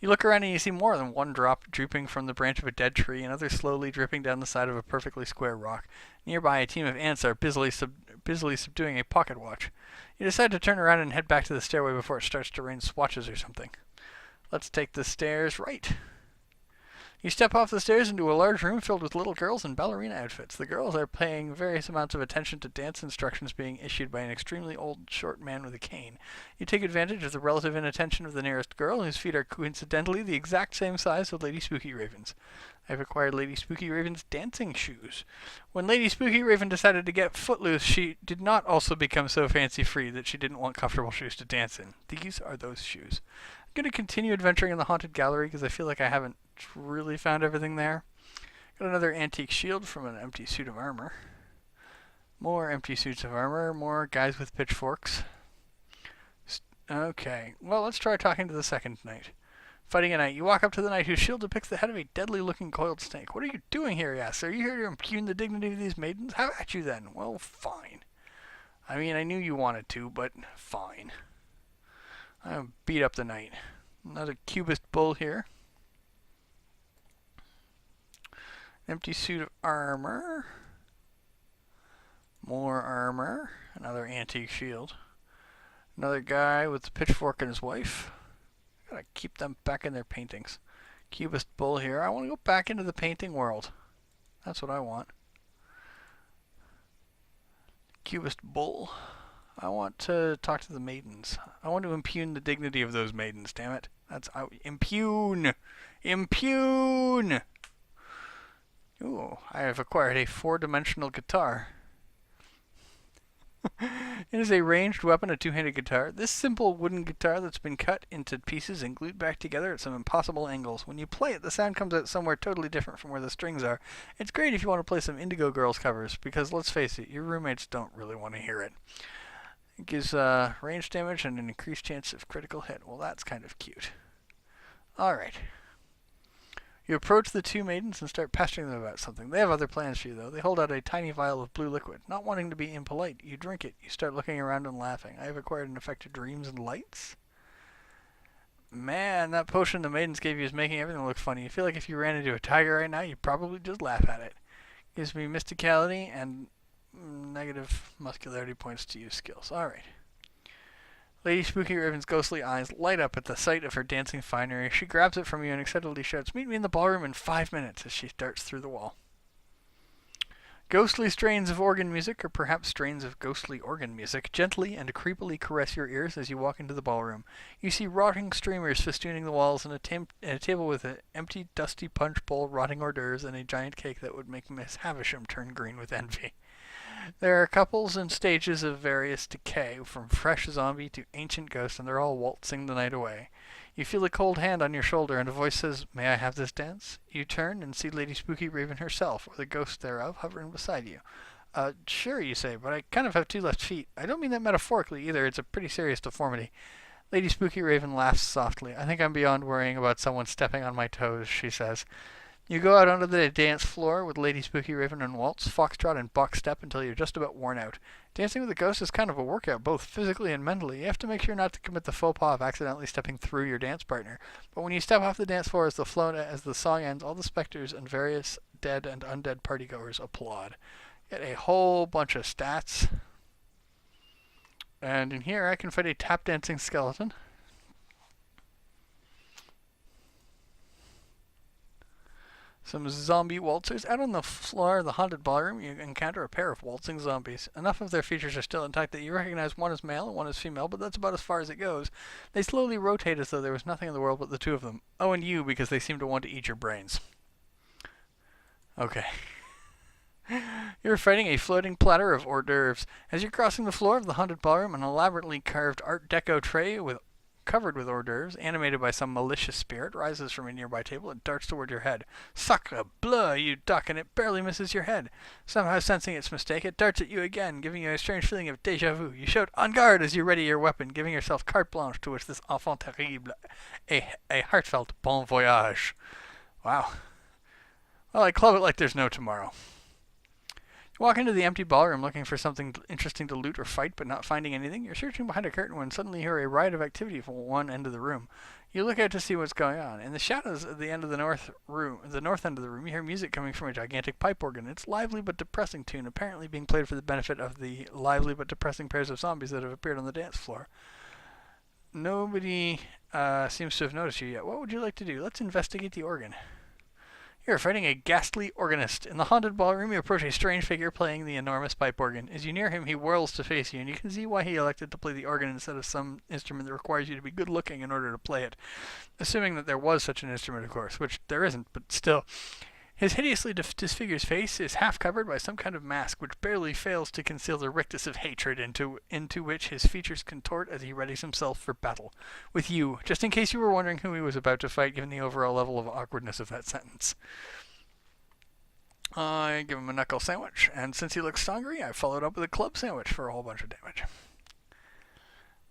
You look around and you see more than one drop drooping from the branch of a dead tree and others slowly dripping down the side of a perfectly square rock. Nearby, a team of ants are busily subduing a pocket watch. You decide to turn around and head back to the stairway before it starts to rain swatches or something. Let's take the stairs right. You step off the stairs into a large room filled with little girls in ballerina outfits. The girls are paying various amounts of attention to dance instructions being issued by an extremely old, short man with a cane. You take advantage of the relative inattention of the nearest girl, whose feet are coincidentally the exact same size as Lady Spookyraven's. I've acquired Lady Spookyraven's dancing shoes. When Lady Spookyraven decided to get footloose, she did not also become so fancy-free that she didn't want comfortable shoes to dance in. These are those shoes. I'm going to continue adventuring in the haunted gallery because I feel like I haven't really found everything there. Got another antique shield from an empty suit of armor. More empty suits of armor. More guys with pitchforks. Okay, well, let's try talking to the second knight. Fighting a knight. You walk up to the knight whose shield depicts the head of a deadly-looking coiled snake. "What are you doing here?" he asks. "Are you here to impugn the dignity of these maidens?" "How at you, then?" "Well, fine. I mean, I knew you wanted to, but fine. I'll beat up the knight." Another cubist bull here. Empty suit of armor. More armor. Another antique shield. Another guy with the pitchfork and his wife. Gotta keep them back in their paintings. Cubist bull here. I want to go back into the painting world. That's what I want. Cubist bull. I want to talk to the maidens. I want to impugn the dignity of those maidens, damn it. Impugn! Impugn! Ooh, I have acquired a 4-dimensional guitar. It is a ranged weapon, a two-handed guitar. This simple wooden guitar that's been cut into pieces and glued back together at some impossible angles. When you play it, the sound comes out somewhere totally different from where the strings are. It's great if you want to play some Indigo Girls covers, because let's face it, your roommates don't really want to hear it. It gives range damage and an increased chance of critical hit. Well, that's kind of cute. Alright. You approach the two maidens and start pestering them about something. They have other plans for you, though. They hold out a tiny vial of blue liquid. Not wanting to be impolite, you drink it. You start looking around and laughing. I have acquired an effect of dreams and lights. Man, that potion the maidens gave you is making everything look funny. You feel like if you ran into a tiger right now, you'd probably just laugh at it. Gives me mysticality and negative muscularity points to use skills. Alright. Lady Spookyraven's ghostly eyes light up at the sight of her dancing finery. She grabs it from you and excitedly shouts, "Meet me in the ballroom in 5 minutes," as she darts through the wall. Ghostly strains of organ music, or perhaps strains of ghostly organ music, gently and creepily caress your ears as you walk into the ballroom. You see rotting streamers festooning the walls and a table with an empty, dusty punch bowl, rotting hors d'oeuvres, and a giant cake that would make Miss Havisham turn green with envy. There are couples and stages of various decay, from fresh zombie to ancient ghost, and they're all waltzing the night away. You feel a cold hand on your shoulder, and a voice says, "May I have this dance?" You turn and see Lady Spookyraven herself, or the ghost thereof, hovering beside you. Sure, you say, but I kind of have 2 left feet. I don't mean that metaphorically either, it's a pretty serious deformity. Lady Spookyraven laughs softly. "I think I'm beyond worrying about someone stepping on my toes," she says. You go out onto the dance floor with Lady Spookyraven and waltz, foxtrot, and box step until you're just about worn out. Dancing with a ghost is kind of a workout, both physically and mentally. You have to make sure not to commit the faux pas of accidentally stepping through your dance partner. But when you step off the dance floor as the song ends, all the specters and various dead and undead partygoers applaud. Get a whole bunch of stats. And in here I can fight a tap dancing skeleton. Some zombie waltzers. Out on the floor of the haunted ballroom, you encounter a pair of waltzing zombies. Enough of their features are still intact that you recognize one as male and one as female, but that's about as far as it goes. They slowly rotate as though there was nothing in the world but the two of them. Oh, and you, because they seem to want to eat your brains. Okay. You're fighting a floating platter of hors d'oeuvres. As you're crossing the floor of the haunted ballroom, an elaborately carved Art Deco tray covered with hors d'oeuvres, animated by some malicious spirit, rises from a nearby table and darts toward your head. Sacre bleu, you duck, and it barely misses your head. Somehow sensing its mistake, it darts at you again, giving you a strange feeling of déjà vu. You shout, "En garde!" as you ready your weapon, giving yourself carte blanche to wish this enfant terrible a heartfelt bon voyage. Wow. Well, I club it like there's no tomorrow. You walk into the empty ballroom looking for something interesting to loot or fight, but not finding anything. You're searching behind a curtain when suddenly you hear a riot of activity from one end of the room. You look out to see what's going on. In the shadows at the end of the north end of the room, you hear music coming from a gigantic pipe organ. It's lively but depressing tune, apparently being played for the benefit of the lively but depressing pairs of zombies that have appeared on the dance floor. Nobody seems to have noticed you yet. What would you like to do? Let's investigate the organ. You're fighting a ghastly organist. In the haunted ballroom, you approach a strange figure playing the enormous pipe organ. As you near him, he whirls to face you, and you can see why he elected to play the organ instead of some instrument that requires you to be good-looking in order to play it. Assuming that there was such an instrument, of course, which there isn't, but still. His hideously disfigured face is half covered by some kind of mask, which barely fails to conceal the rictus of hatred into which his features contort as he readies himself for battle. With you, just in case you were wondering who he was about to fight, given the overall level of awkwardness of that sentence. I give him a knuckle sandwich, and since he looks stronger, I followed up with a club sandwich for a whole bunch of damage.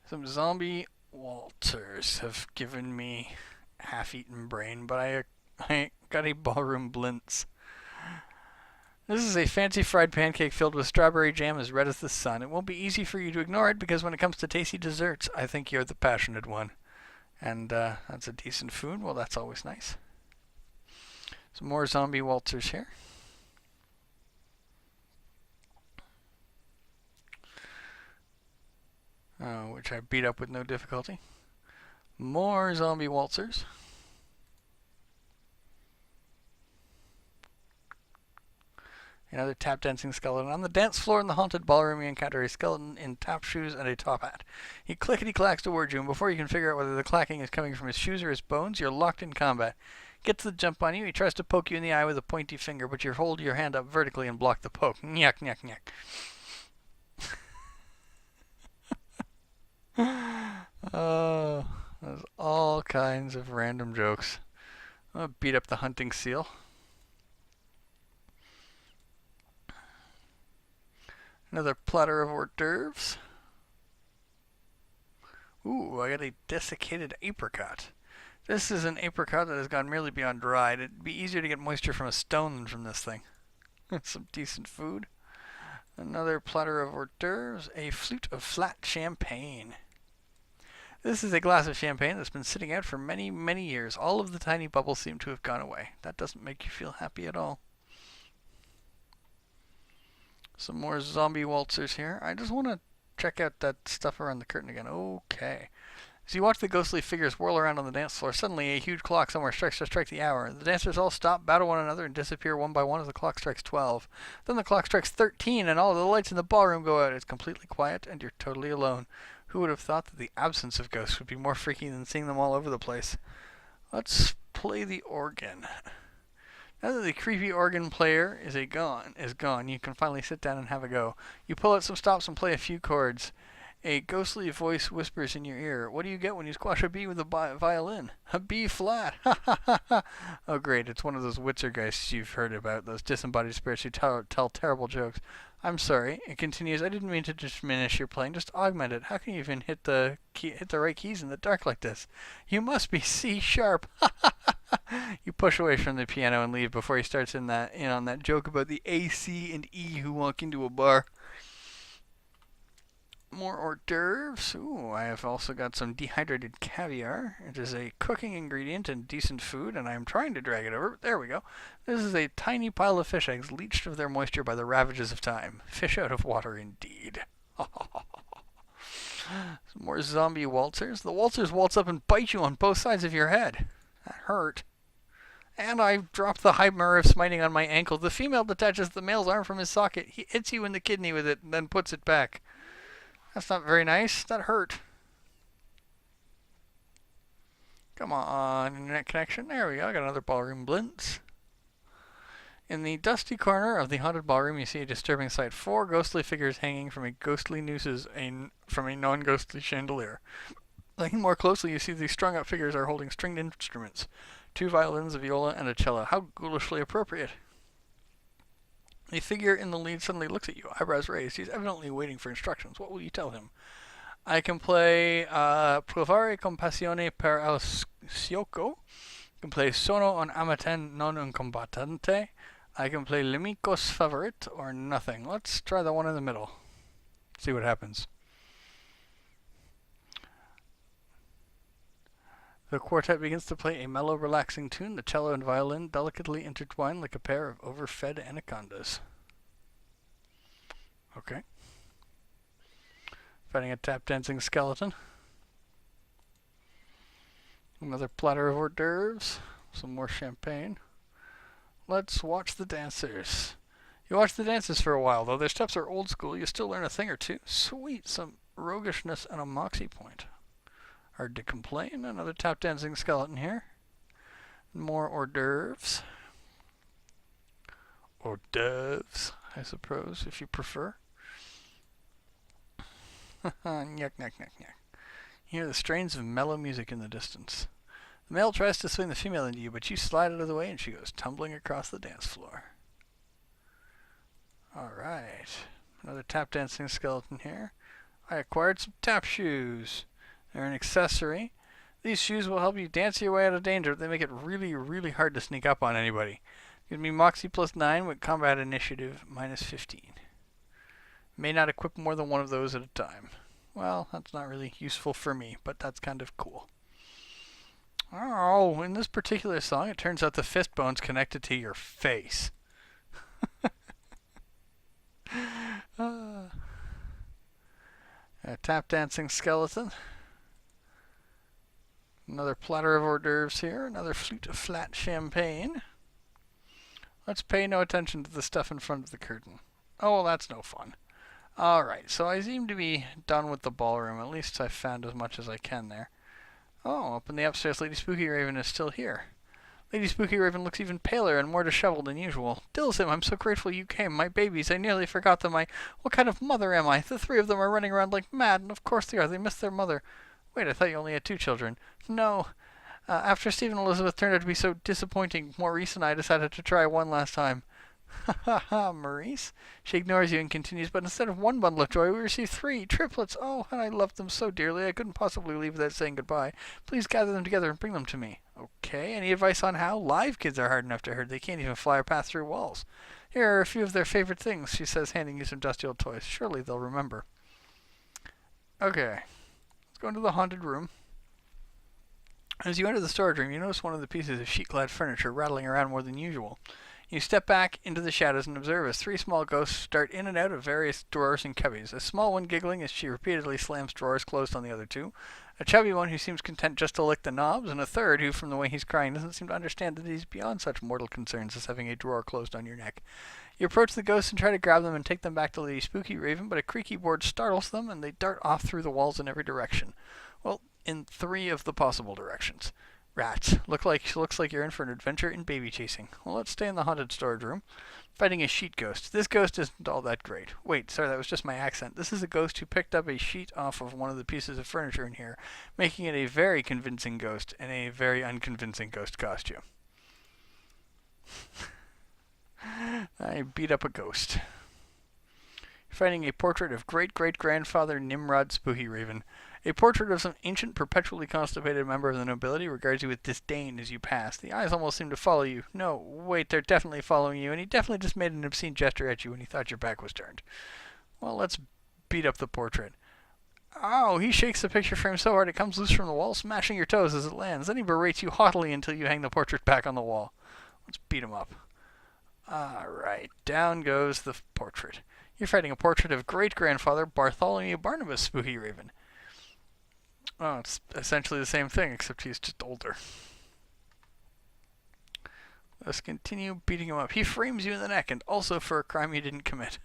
Some zombie waltzers have given me half-eaten brain, but I got a ballroom blintz. This is a fancy fried pancake filled with strawberry jam as red as the sun. It won't be easy for you to ignore it because when it comes to tasty desserts, I think you're the passionate one. And that's a decent food. Well, that's always nice. Some more zombie waltzers here. Which I beat up with no difficulty. More zombie waltzers. Another tap dancing skeleton. On the dance floor in the haunted ballroom, you encounter a skeleton in tap shoes and a top hat. He clickety-clacks towards you, and before you can figure out whether the clacking is coming from his shoes or his bones, you're locked in combat. Gets the jump on you. He tries to poke you in the eye with a pointy finger, but you hold your hand up vertically and block the poke. Nyak, nyak, nyak. Oh, there's all kinds of random jokes. I'm gonna beat up the hunting seal. Another platter of hors d'oeuvres. Ooh, I got a desiccated apricot. This is an apricot that has gone merely beyond dried. It'd be easier to get moisture from a stone than from this thing. Some decent food. Another platter of hors d'oeuvres. A flute of flat champagne. This is a glass of champagne that's been sitting out for many, many years. All of the tiny bubbles seem to have gone away. That doesn't make you feel happy at all. Some more zombie waltzers here. I just want to check out that stuff around the curtain again. Okay. As you watch the ghostly figures whirl around on the dance floor, suddenly a huge clock somewhere strikes to strike the hour. The dancers all stop, bow to one another, and disappear one by one as the clock strikes 12. Then the clock strikes 13, and all of the lights in the ballroom go out. It's completely quiet, and you're totally alone. Who would have thought that the absence of ghosts would be more freaky than seeing them all over the place? Let's play the organ. Now that the creepy organ player is gone, you can finally sit down and have a go. You pull out some stops and play a few chords. A ghostly voice whispers in your ear, "What do you get when you squash a B with a violin? A B flat! Ha ha ha ha!" Oh great, it's one of those Witzergeists you've heard about, those disembodied spirits who tell terrible jokes. I'm sorry, it continues, I didn't mean to diminish your playing, just augment it. How can you even hit the right keys in the dark like this? You must be C sharp! Ha ha ha! You push away from the piano and leave before he starts in on that joke about the A, C, and E who walk into a bar. More hors d'oeuvres. Ooh, I have also got some dehydrated caviar. It is a cooking ingredient and decent food, and I am trying to drag it over. There we go. This is a tiny pile of fish eggs leached of their moisture by the ravages of time. Fish out of water indeed. Some more zombie waltzers. The waltzers waltz up and bite you on both sides of your head. That hurt. And I drop the Chimera of Smiting on my ankle. The female detaches the male's arm from his socket. He hits you in the kidney with it and then puts it back. That's not very nice. That hurt. Come on, internet connection. There we go. I got another ballroom blintz. In the dusty corner of the haunted ballroom, you see a disturbing sight. 4 ghostly figures hanging from a ghostly nooses from a non-ghostly chandelier. Looking more closely, you see these strung-up figures are holding stringed instruments. 2 violins, a viola, and a cello. How ghoulishly appropriate. The figure in the lead suddenly looks at you, eyebrows raised. He's evidently waiting for instructions. What will you tell him? I can play Provare Compassione per el Scioco. I can play Sono un amaten non un combattente. I can play L'Amico's Favorite or nothing. Let's try the one in the middle. See what happens. The quartet begins to play a mellow, relaxing tune. The cello and violin delicately intertwine like a pair of overfed anacondas. Okay. Fighting a tap-dancing skeleton. Another platter of hors d'oeuvres. Some more champagne. Let's watch the dancers. You watch the dancers for a while, though their steps are old school. You still learn a thing or two. Sweet, some roguishness and a moxie point. Hard to complain. Another tap-dancing skeleton here. More hors d'oeuvres. Hors d'oeuvres, I suppose, if you prefer. Nyuk, nyuk, nyuk, nyuk. You hear the strains of mellow music in the distance. The male tries to swing the female into you, but you slide out of the way and she goes tumbling across the dance floor. Alright. Another tap-dancing skeleton here. I acquired some tap shoes. They're an accessory. These shoes will help you dance your way out of danger. They make it really, really hard to sneak up on anybody. Give me Moxie +9 with combat initiative -15. May not equip more than one of those at a time. Well, that's not really useful for me, but that's kind of cool. Oh, in this particular song, it turns out the fist bone's connected to your face. A tap-dancing skeleton. Another platter of hors d'oeuvres here. Another flute of flat champagne. Let's pay no attention to the stuff in front of the curtain. Oh, well, that's no fun. Alright, so I seem to be done with the ballroom. At least I've found as much as I can there. Oh, up in the upstairs, Lady Spookyraven is still here. Lady Spookyraven looks even paler and more disheveled than usual. Dilsim, I'm so grateful you came. My babies, I nearly forgot them. What kind of mother am I? The 3 of them are running around like mad, and of course they are. They miss their mother. Wait, I thought you only had 2 children. No. After Steve and Elizabeth turned out to be so disappointing, Maurice and I decided to try one last time. Ha ha ha, Maurice. She ignores you and continues, but instead of 1 bundle of joy, we received 3 triplets. Oh, and I loved them so dearly, I couldn't possibly leave without saying goodbye. Please gather them together and bring them to me. Okay, any advice on how? Live kids are hard enough to hurt. They can't even fly or pass through walls. Here are a few of their favorite things, she says, handing you some dusty old toys. Surely they'll remember. Okay, let's go into the haunted room. As you enter the storage room, you notice one of the pieces of sheet-clad furniture rattling around more than usual. You step back into the shadows and observe as 3 small ghosts dart in and out of various drawers and cubbies. A small one giggling as she repeatedly slams drawers closed on the other 2. A chubby one who seems content just to lick the knobs, and a third who, from the way he's crying, doesn't seem to understand that he's beyond such mortal concerns as having a drawer closed on your neck. You approach the ghosts and try to grab them and take them back to Lady Spookyraven, but a creaky board startles them and they dart off through the walls in every direction. Well, in 3 of the possible directions. Rats. Looks like you're in for an adventure in baby chasing. Well, let's stay in the haunted storage room. Fighting a sheet ghost. This ghost isn't all that great. Wait, sorry, that was just my accent. This is a ghost who picked up a sheet off of one of the pieces of furniture in here, making it a very convincing ghost in a very unconvincing ghost costume. I beat up a ghost. Fighting a portrait of great-great-grandfather Nimrod Spookyraven. A portrait of some ancient, perpetually constipated member of the nobility regards you with disdain as you pass. The eyes almost seem to follow you. No, wait, they're definitely following you, and he definitely just made an obscene gesture at you when he thought your back was turned. Well, let's beat up the portrait. Oh, he shakes the picture frame so hard it comes loose from the wall, smashing your toes as it lands. Then he berates you haughtily until you hang the portrait back on the wall. Let's beat him up. Alright, down goes the portrait. You're fighting a portrait of great-grandfather Bartholomew Barnabas Spookyraven. Oh, it's essentially the same thing, except he's just older. Let's continue beating him up. He frames you in the neck, and also for a crime you didn't commit.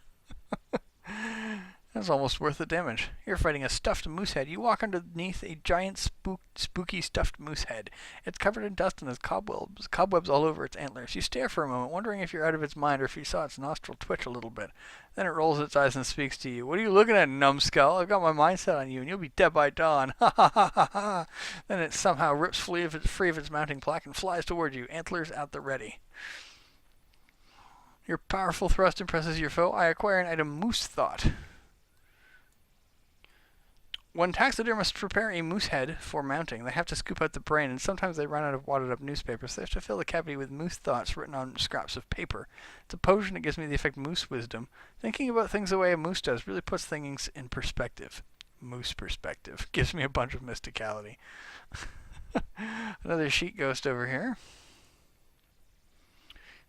That's almost worth the damage. You're fighting a stuffed moose head. You walk underneath a giant spooky stuffed moose head. It's covered in dust and has cobwebs all over its antlers. You stare for a moment, wondering if you're out of its mind or if you saw its nostril twitch a little bit. Then it rolls its eyes and speaks to you. What are you looking at, numbskull? I've got my mind set on you, and you'll be dead by dawn. Ha ha ha ha ha. Then it somehow rips free of its mounting plaque and flies toward you, antlers at the ready. Your powerful thrust impresses your foe. I acquire an item, Moose Thought. When taxidermists prepare a moose head for mounting, they have to scoop out the brain, and sometimes they run out of wadded up newspaper, so they have to fill the cavity with moose thoughts written on scraps of paper. It's a potion that gives me the effect moose wisdom. Thinking about things the way a moose does really puts things in perspective. Moose perspective. Gives me a bunch of mysticality. Another sheet ghost over here.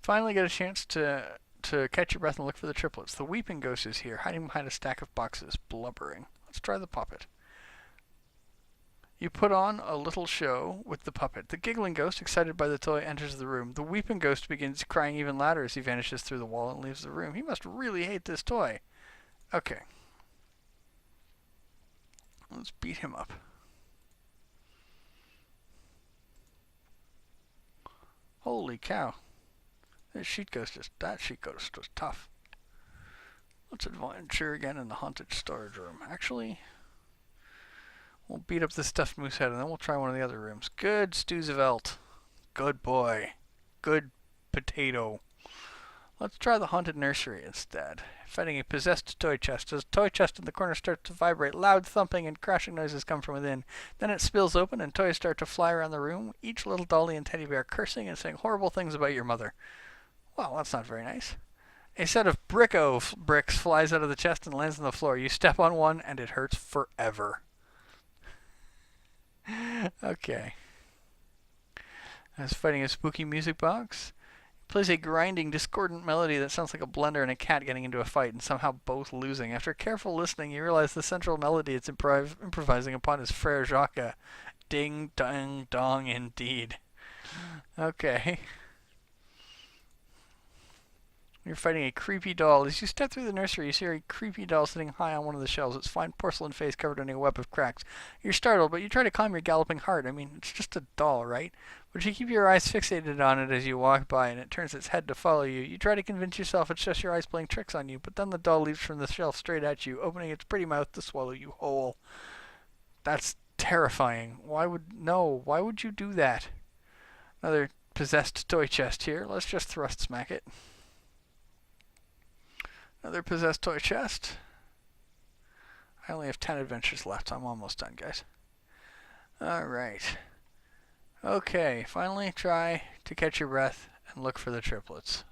Finally get a chance to catch your breath and look for the triplets. The weeping ghost is here, hiding behind a stack of boxes, blubbering. Let's try the puppet. You put on a little show with the puppet. The giggling ghost, excited by the toy, enters the room. The weeping ghost begins crying even louder as he vanishes through the wall and leaves the room. He must really hate this toy. Okay. Let's beat him up. Holy cow. That sheet ghost was tough. Let's adventure again in the haunted storage room. Actually, we'll beat up the stuffed moose head, and then we'll try one of the other rooms. Good, Stuzevelt. Good boy. Good potato. Let's try the haunted nursery instead. Fighting a possessed toy chest. As the toy chest in the corner starts to vibrate, loud thumping and crashing noises come from within. Then it spills open, and toys start to fly around the room, each little dolly and teddy bear cursing and saying horrible things about your mother. Well, that's not very nice. A set of bricks flies out of the chest and lands on the floor. You step on one, and it hurts forever. Okay. I was fighting a spooky music box. It plays a grinding, discordant melody that sounds like a blender and a cat getting into a fight, and somehow both losing. After careful listening, you realize the central melody it's improvising upon is Frere Jacques. Ding, dong, dong, indeed. Okay. You're fighting a creepy doll. As you step through the nursery, you see a creepy doll sitting high on one of the shelves, its fine porcelain face covered in a web of cracks. You're startled, but you try to calm your galloping heart. I mean, it's just a doll, right? But you keep your eyes fixated on it as you walk by, and it turns its head to follow you. You try to convince yourself it's just your eyes playing tricks on you, but then the doll leaps from the shelf straight at you, opening its pretty mouth to swallow you whole. That's terrifying. Why would you do that? Another possessed toy chest here. Let's just thrust smack it. Another possessed toy chest. I only have 10 adventures left, so I'm almost done, guys. Alright. Okay, finally try to catch your breath and look for the triplets.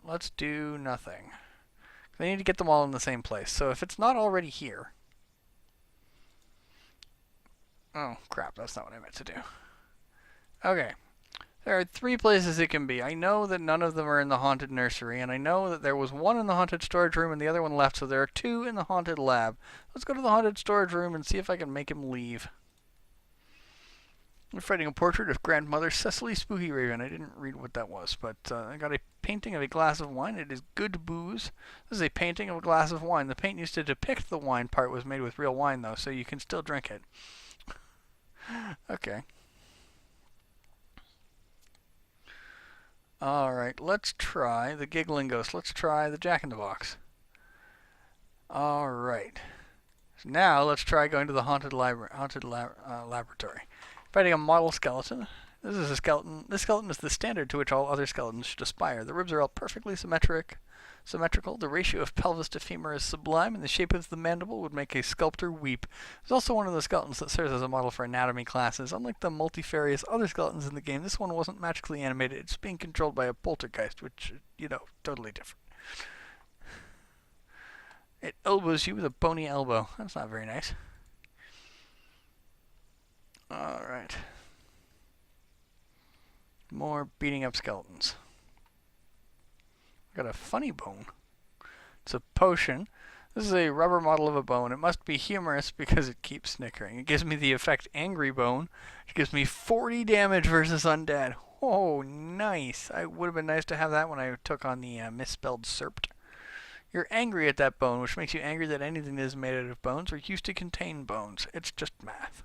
Let's do nothing. I need to get them all in the same place, so if it's not already here... Oh, crap, that's not what I meant to do. Okay. There are 3 places it can be. I know that none of them are in the haunted nursery, and I know that there was one in the haunted storage room and the other one left, so there are 2 in the haunted lab. Let's go to the haunted storage room and see if I can make him leave. We're fighting a portrait of Grandmother Cecily Spookyraven. I didn't read what that was, but I got a painting of a glass of wine. It is good booze. This is a painting of a glass of wine. The paint used to depict the wine part was made with real wine, though, so you can still drink it. Okay. Alright, let's try the Giggling Ghost. Let's try the Jack-in-the-Box. Alright. So now let's try going to the haunted laboratory. Fighting a model skeleton. This is a skeleton. This skeleton is the standard to which all other skeletons should aspire. The ribs are all perfectly symmetrical. The ratio of pelvis to femur is sublime, and the shape of the mandible would make a sculptor weep. It's also one of the skeletons that serves as a model for anatomy classes. Unlike the multifarious other skeletons in the game, this one wasn't magically animated. It's being controlled by a poltergeist, which, totally different. It elbows you with a bony elbow. That's not very nice. Alright. More beating up skeletons. Got a funny bone. It's a potion. This is a rubber model of a bone. It must be humorous because it keeps snickering. It gives me the effect Angry Bone. It gives me 40 damage versus undead. Oh, nice. I would have been nice to have that when I took on the misspelled Serpt. You're angry at that bone, which makes you angry that anything that is made out of bones or used to contain bones. It's just math.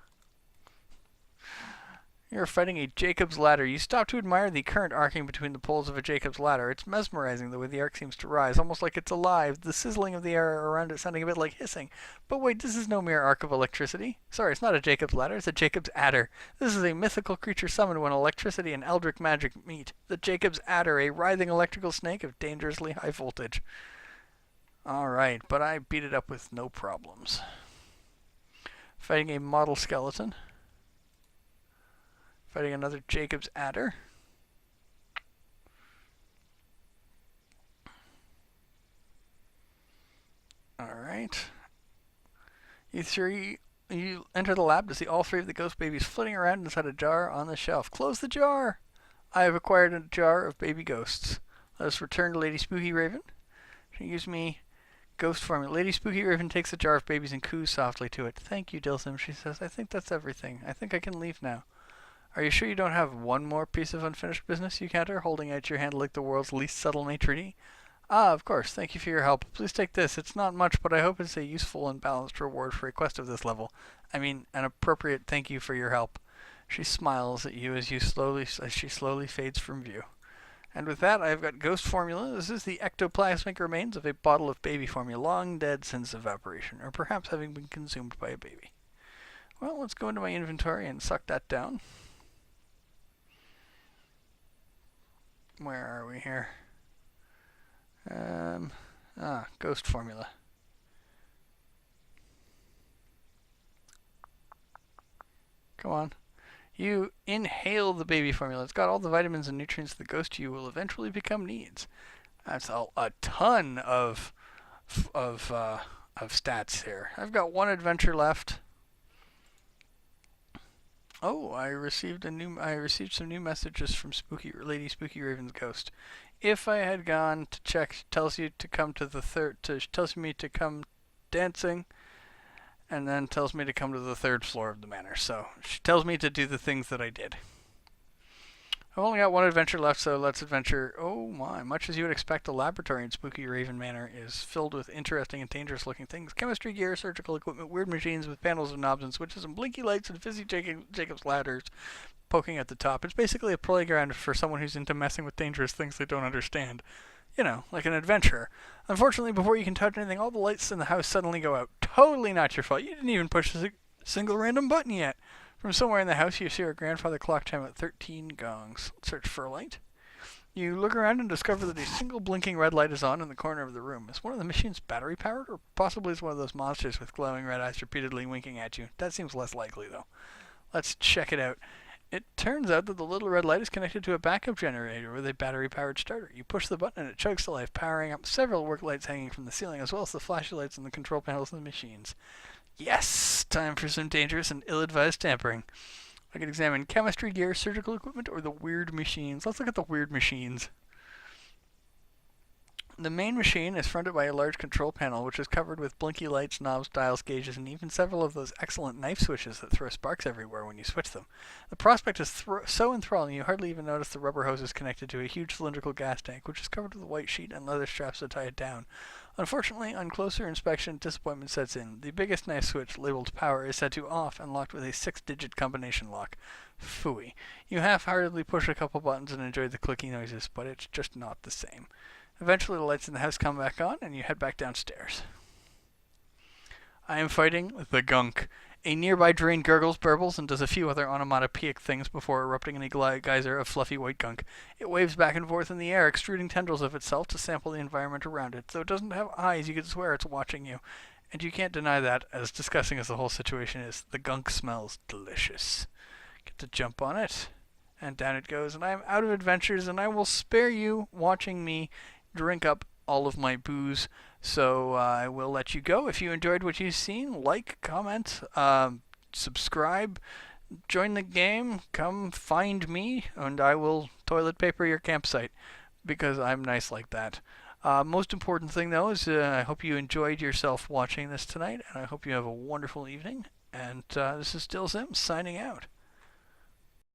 You're fighting a Jacob's ladder. You stop to admire the current arcing between the poles of a Jacob's ladder. It's mesmerizing the way the arc seems to rise, almost like it's alive, the sizzling of the air around it sounding a bit like hissing. But wait, this is no mere arc of electricity. Sorry, it's not a Jacob's ladder, it's a Jacob's adder. This is a mythical creature summoned when electricity and eldritch magic meet. The Jacob's adder, a writhing electrical snake of dangerously high voltage. Alright, but I beat it up with no problems. Fighting a model skeleton. Fighting another Jacob's adder. Alright. You enter the lab to see all three of the ghost babies flitting around inside a jar on the shelf. Close the jar! I have acquired a jar of baby ghosts. Let us return to Lady Spookyraven. She gives me ghost formula. Lady Spookyraven takes a jar of babies and coos softly to it. Thank you, Dilsim, she says. I think that's everything. I think I can leave now. Are you sure you don't have one more piece of unfinished business, you counter, holding out your hand like the world's least subtle maitre? Ah, of course. Thank you for your help. Please take this. It's not much, but I hope it's a useful and balanced reward for a quest of this level. I mean, an appropriate thank you for your help. She smiles at you as she slowly fades from view. And with that, I've got ghost formula. This is the ectoplasmic remains of a bottle of baby formula, long dead since evaporation, or perhaps having been consumed by a baby. Well, let's go into my inventory and suck that down. Where are we here? Ghost formula. Come on. You inhale the baby formula. It's got all the vitamins and nutrients the ghost you will eventually become needs. That's a ton of stats here. I've got one adventure left. Oh, I received some new messages from Lady Spookyraven's ghost. If I had gone to check, tells me to come dancing, and then tells me to come to the third floor of the manor. So she tells me to do the things that I did. I've only got one adventure left, so let's adventure. Oh my, much as you would expect, the laboratory in Spookyraven Manor is filled with interesting and dangerous looking things. Chemistry gear, surgical equipment, weird machines with panels and knobs and switches and blinky lights and fizzy Jacob's ladders poking at the top. It's basically a playground for someone who's into messing with dangerous things they don't understand. You know, like an adventurer. Unfortunately, before you can touch anything, all the lights in the house suddenly go out. Totally not your fault. You didn't even push a single random button yet. From somewhere in the house, you see your grandfather clock chime at 13 gongs. Search for a light. You look around and discover that a single blinking red light is on in the corner of the room. Is one of the machines battery powered, or possibly is one of those monsters with glowing red eyes repeatedly winking at you? That seems less likely, though. Let's check it out. It turns out that the little red light is connected to a backup generator with a battery-powered starter. You push the button and it chugs to life, powering up several work lights hanging from the ceiling, as well as the flashing lights on the control panels of the machines. Yes! Time for some dangerous and ill-advised tampering. I can examine chemistry gear, surgical equipment, or the weird machines. Let's look at the weird machines. The main machine is fronted by a large control panel, which is covered with blinky lights, knobs, dials, gauges, and even several of those excellent knife switches that throw sparks everywhere when you switch them. The prospect is so enthralling you hardly even notice the rubber hoses connected to a huge cylindrical gas tank, which is covered with a white sheet and leather straps to tie it down. Unfortunately, on closer inspection, disappointment sets in. The biggest knife switch, labeled power, is set to off and locked with a 6-digit combination lock. Phooey. You half-heartedly push a couple buttons and enjoy the clicking noises, but it's just not the same. Eventually, the lights in the house come back on, and you head back downstairs. I am fighting the gunk. A nearby drain gurgles, burbles, and does a few other onomatopoeic things before erupting in a geyser of fluffy white gunk. It waves back and forth in the air, extruding tendrils of itself to sample the environment around it. Though it doesn't have eyes, you could swear it's watching you. And you can't deny that, as disgusting as the whole situation is. The gunk smells delicious. Get to jump on it, and down it goes. And I am out of adventures, and I will spare you watching me drink up all of my booze, so I will let you go. If you enjoyed what you've seen, like, comment, subscribe, join the game, come find me, and I will toilet paper your campsite, because I'm nice like that. Most important thing, though, is I hope you enjoyed yourself watching this tonight, and I hope you have a wonderful evening, and this is Still Sims signing out.